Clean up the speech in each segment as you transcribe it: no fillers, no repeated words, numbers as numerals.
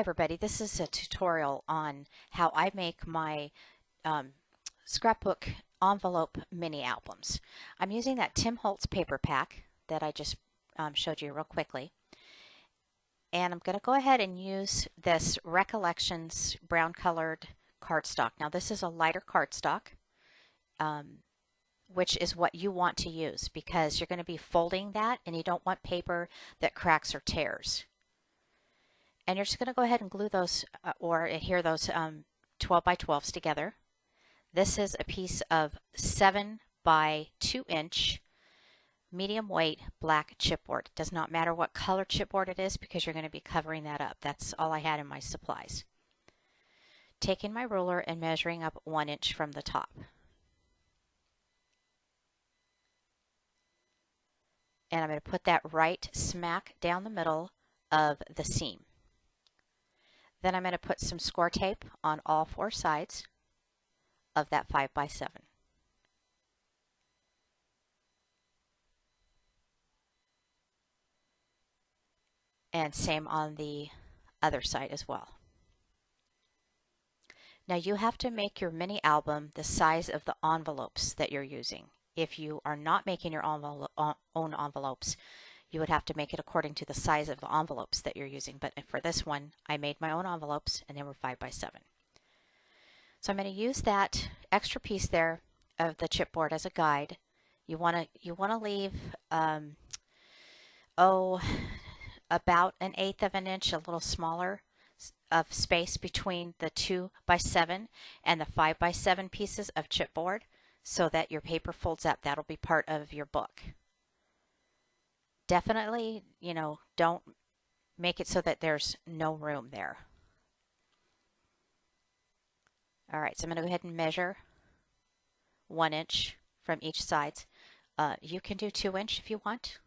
everybody, this is a tutorial on how I make my scrapbook envelope mini albums. I'm using that Tim Holtz paper pack that I just showed you real quickly. And I'm going to go ahead and use this Recollections brown colored cardstock. Now this is a lighter cardstock, which is what you want to use because you're going to be folding that and you don't want paper that cracks or tears. And you're just going to go ahead and glue those or adhere those 12 by 12s together. This is a piece of 7 by 2 inch medium weight black chipboard. It does not matter what color chipboard it is because you're going to be covering that up. That's all I had in my supplies. Taking my ruler and measuring up 1 inch from the top. And I'm going to put that right smack down the middle of the seam. Then I'm going to put some score tape on all 4 sides of that 5 by 7. And same on the other side as well. Now you have to make your mini album the size of the envelopes that you're using. If you are not making your own envelopes, you would have to make it according to the size of the envelopes that you're using. But for this one, I made my own envelopes and they were 5 by 7. So I'm going to use that extra piece there of the chipboard as a guide. You want to leave about 1/8 of an inch, a little smaller, of space between the 2 by 7 and the 5 by 7 pieces of chipboard so that your paper folds up. That'll be part of your book. Definitely, don't make it so that there's no room there. All right, so I'm going to go ahead and measure 1 inch from each side. You can do 2 inch if you want.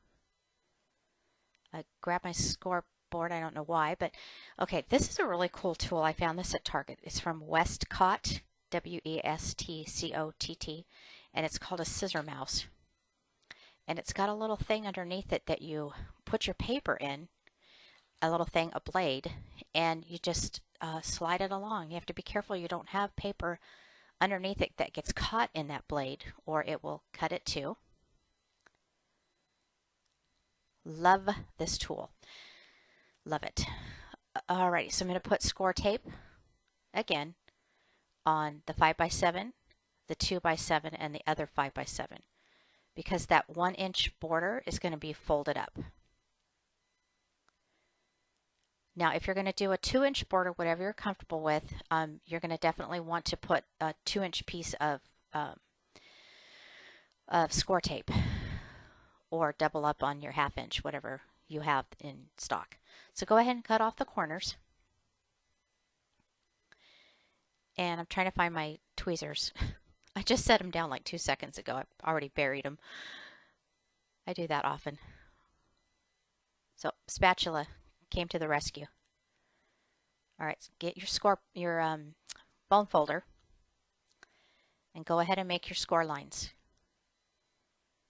Grab my scoreboard, I don't know why, but okay, this is a really cool tool. I found this at Target. It's from Westcott, Westcott, and it's called a scissor mouse. And it's got a little thing underneath it that you put your paper in, a little thing, a blade, and you just slide it along. You have to be careful you don't have paper underneath it that gets caught in that blade or it will cut it too. Love this tool. Love it. Alrighty, so I'm going to put score tape again on the 5 by 7, the 2 by 7, and the other 5 by 7. Because that 1 inch border is going to be folded up. Now, if you're going to do a 2 inch border, whatever you're comfortable with, you're going to definitely want to put a 2 inch piece of score tape or double up on your 1/2 inch, whatever you have in stock. So go ahead and cut off the corners. And I'm trying to find my tweezers. I just set them down like 2 seconds ago. I already buried them. I do that often. So spatula came to the rescue. All right, so get your bone folder and go ahead and make your score lines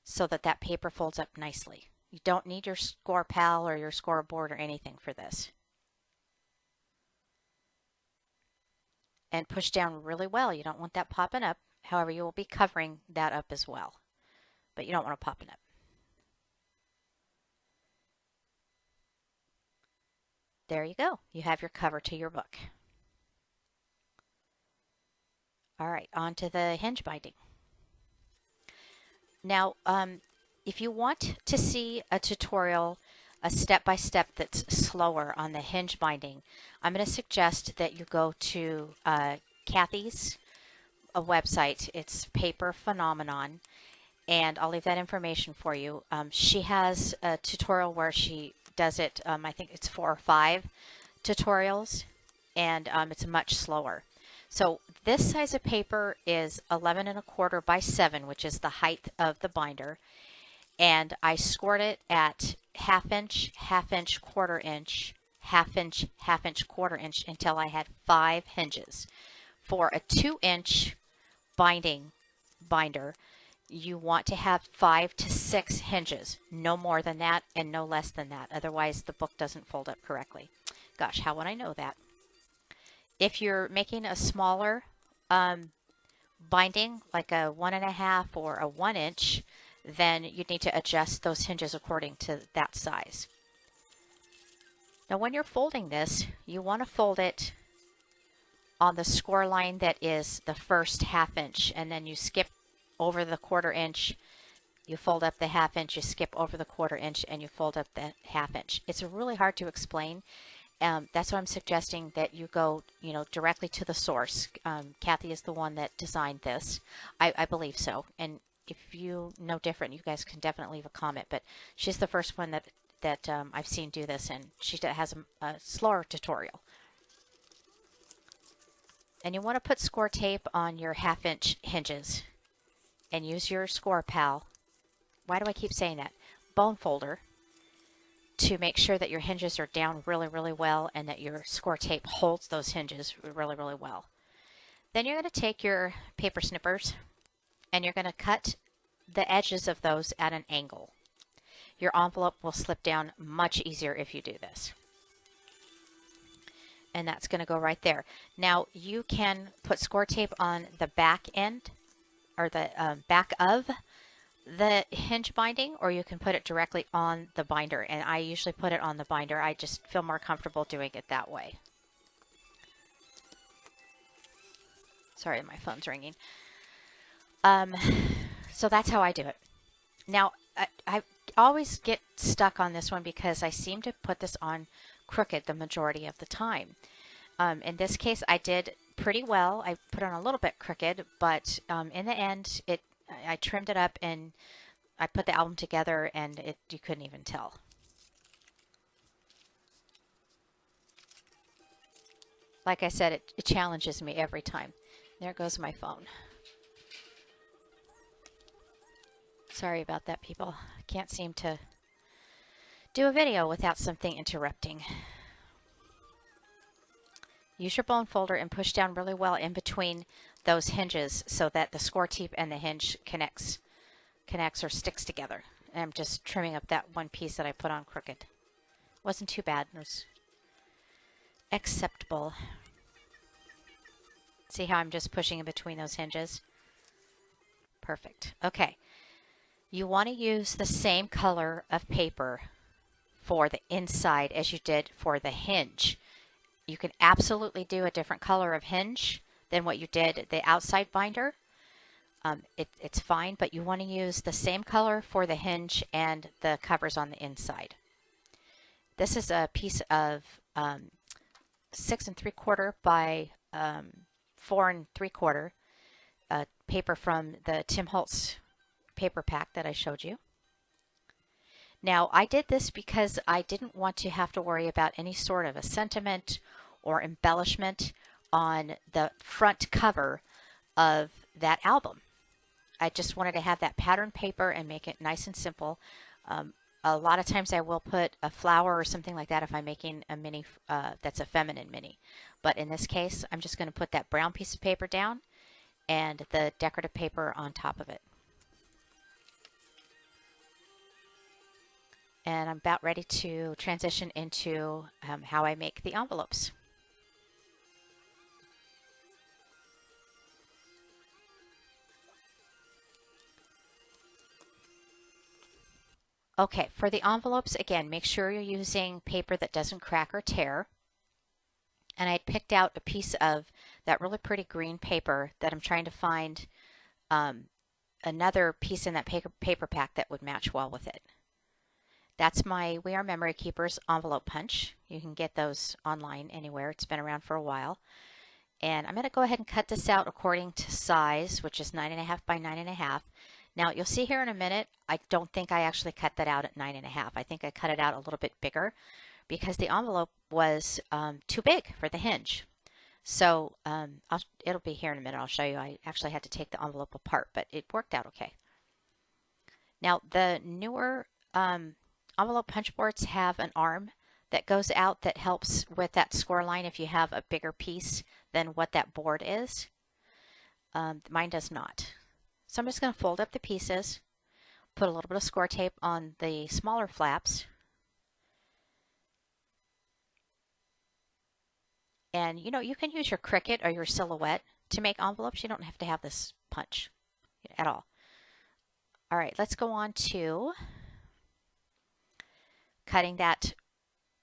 so that that paper folds up nicely. You don't need your score pal or your scoreboard or anything for this. And push down really well. You don't want that popping up. However, you will be covering that up as well, but you don't want to pop it up. There you go. You have your cover to your book. All right, on to the hinge binding. Now, if you want to see a tutorial, a step-by-step that's slower on the hinge binding, I'm going to suggest that you go to Kathy's a website. It's Paper Phenomenon, and I'll leave that information for you. She has a tutorial where she does it, I think it's 4 or 5 tutorials, and it's much slower. So this size of paper is 11 1/4 by 7, which is the height of the binder, and I scored it at 1/2 inch, 1/2 inch, 1/4 inch, 1/2 inch, 1/2 inch, 1/4 inch until I had 5 hinges. For a 2 inch binder, you want to have 5 to 6 hinges, no more than that and no less than that. Otherwise, the book doesn't fold up correctly. Gosh, how would I know that? If you're making a smaller um, binding, like a 1.5 or a 1 inch, then you need to adjust those hinges according to that size. Now when you're folding this, you want to fold it on the score line that is the first 1/2 inch, and then you skip over the 1/4 inch, you fold up the 1/2 inch, you skip over the 1/4 inch, and you fold up the 1/2 inch. It's really hard to explain. That's why I'm suggesting that you go, directly to the source. Kathy is the one that designed this. I believe so. And if you know different, you guys can definitely leave a comment. But she's the first one that I've seen do this, and she has a slower tutorial. And you want to put score tape on your 1/2 inch hinges and use your score pal. Why do I keep saying that? Bone folder, to make sure that your hinges are down really, really well and that your score tape holds those hinges really, really well. Then you're going to take your paper snippers and you're going to cut the edges of those at an angle. Your envelope will slip down much easier if you do this. And that's going to go right there. Now you can put score tape on the back end, or the back of the hinge binding, or you can put it directly on the binder, and I usually put it on the binder. I just feel more comfortable doing it that way. Sorry, my phone's ringing. So that's how I do it. Now I always get stuck on this one because I seem to put this on crooked the majority of the time. In this case I did pretty well. I put on a little bit crooked, but in the end I trimmed it up and I put the album together, and you couldn't even tell. Like I said, it challenges me every time. There goes my phone. Sorry about that, people. I can't seem to do a video without something interrupting. Use your bone folder and push down really well in between those hinges so that the score tape and the hinge connects or sticks together. And I'm just trimming up that one piece that I put on crooked. Wasn't too bad. It was acceptable. See how I'm just pushing in between those hinges? Perfect. Okay. You want to use the same color of paper for the inside as you did for the hinge. You can absolutely do a different color of hinge than what you did the outside binder. It's fine, but you want to use the same color for the hinge and the covers on the inside. This is a piece of 6 3/4 by 4 3/4 paper from the Tim Holtz paper pack that I showed you. Now I did this because I didn't want to have to worry about any sort of a sentiment or embellishment on the front cover of that album. I just wanted to have that pattern paper and make it nice and simple. A lot of times I will put a flower or something like that if I'm making a mini that's a feminine mini. But in this case, I'm just going to put that brown piece of paper down and the decorative paper on top of it. And I'm about ready to transition into how I make the envelopes. Okay, for the envelopes, again, make sure you're using paper that doesn't crack or tear. And I picked out a piece of that really pretty green paper that I'm trying to find another piece in that paper pack that would match well with it. That's my We Are Memory Keepers envelope punch. You can get those online anywhere. It's been around for a while. And I'm going to go ahead and cut this out according to size, which is 9.5 by 9.5. Now you'll see here in a minute, I don't think I actually cut that out at 9.5. I think I cut it out a little bit bigger because the envelope was too big for the hinge. So it'll be here in a minute. I'll show you. I actually had to take the envelope apart, but it worked out okay. Now the newer envelope punch boards have an arm that goes out that helps with that score line if you have a bigger piece than what that board is. Mine does not. So I'm just going to fold up the pieces, put a little bit of score tape on the smaller flaps, And you know, you can use your Cricut or your Silhouette to make envelopes. You don't have to have this punch at all. All right, let's go on to cutting that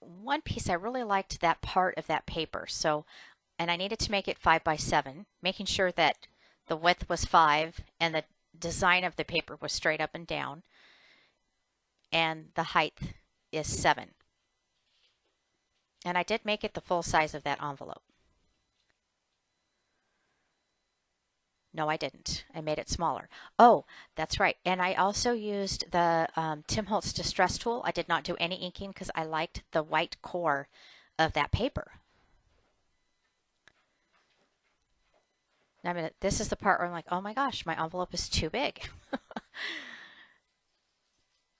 one piece. I really liked that part of that paper. So, and I needed to make it 5 by 7, making sure that the width was 5 and the design of the paper was straight up and down, and the height is 7. And I did make it the full size of that envelope. No, I didn't. I made it smaller. Oh, that's right. And I also used the Tim Holtz Distress Tool. I did not do any inking because I liked the white core of that paper. Now this is the part where I'm like, oh my gosh, my envelope is too big.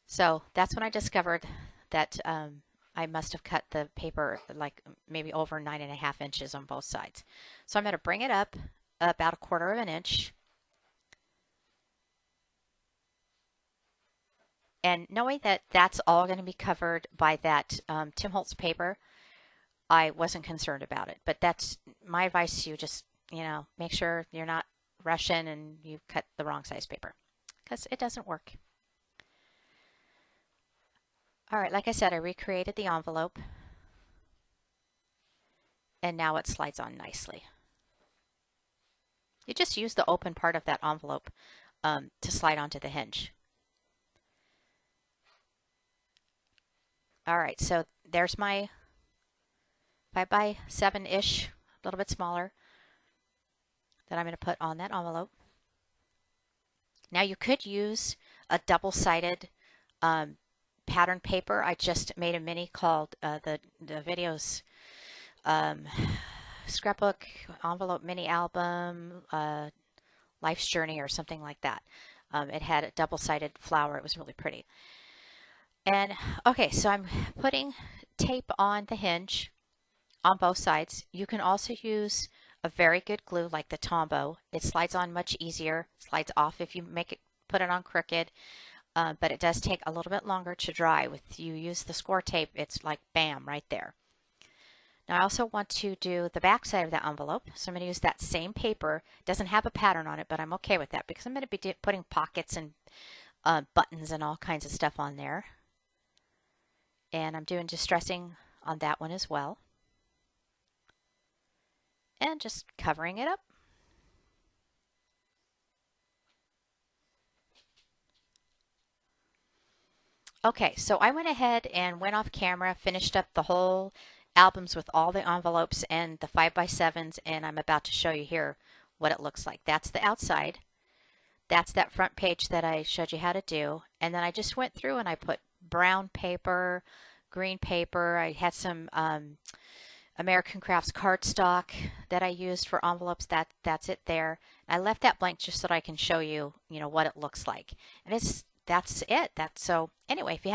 So that's when I discovered that I must have cut the paper like maybe over 9.5 inches on both sides. So I'm going to bring it up about 1/4 of an inch. And knowing that that's all going to be covered by that Tim Holtz paper, I wasn't concerned about it. But that's my advice to you. Just, you know, make sure you're not rushing and you cut the wrong size paper, because it doesn't work. All right, like I said, I recreated the envelope, and now it slides on nicely. You just use the open part of that envelope to slide onto the hinge. All right, so there's my 5 by 7-ish, a little bit smaller, that I'm going to put on that envelope. Now you could use a double-sided pattern paper. I just made a mini called the videos Scrapbook envelope mini album Life's Journey or something like that. It had a double-sided flower. It was really pretty. And okay, so I'm putting tape on the hinge on both sides. You can also use a very good glue like the Tombow. It slides on much easier, slides off if you put it on crooked, but it does take a little bit longer to dry. With you use the score tape, it's like bam, right there. Now I also want to do the back side of the envelope, so I'm going to use that same paper. It doesn't have a pattern on it, but I'm okay with that because I'm going to be putting pockets and buttons and all kinds of stuff on there. And I'm doing distressing on that one as well. And just covering it up. Okay, so I went ahead and went off camera, finished up the whole albums with all the envelopes and the 5 by 7s, and I'm about to show you here what it looks like. That's the outside. That's that front page that I showed you how to do. And then I just went through and I put brown paper, green paper. I had some American Crafts cardstock that I used for envelopes. That's it there. I left that blank just so that I can show you, what it looks like. And that's it. So anyway, if you have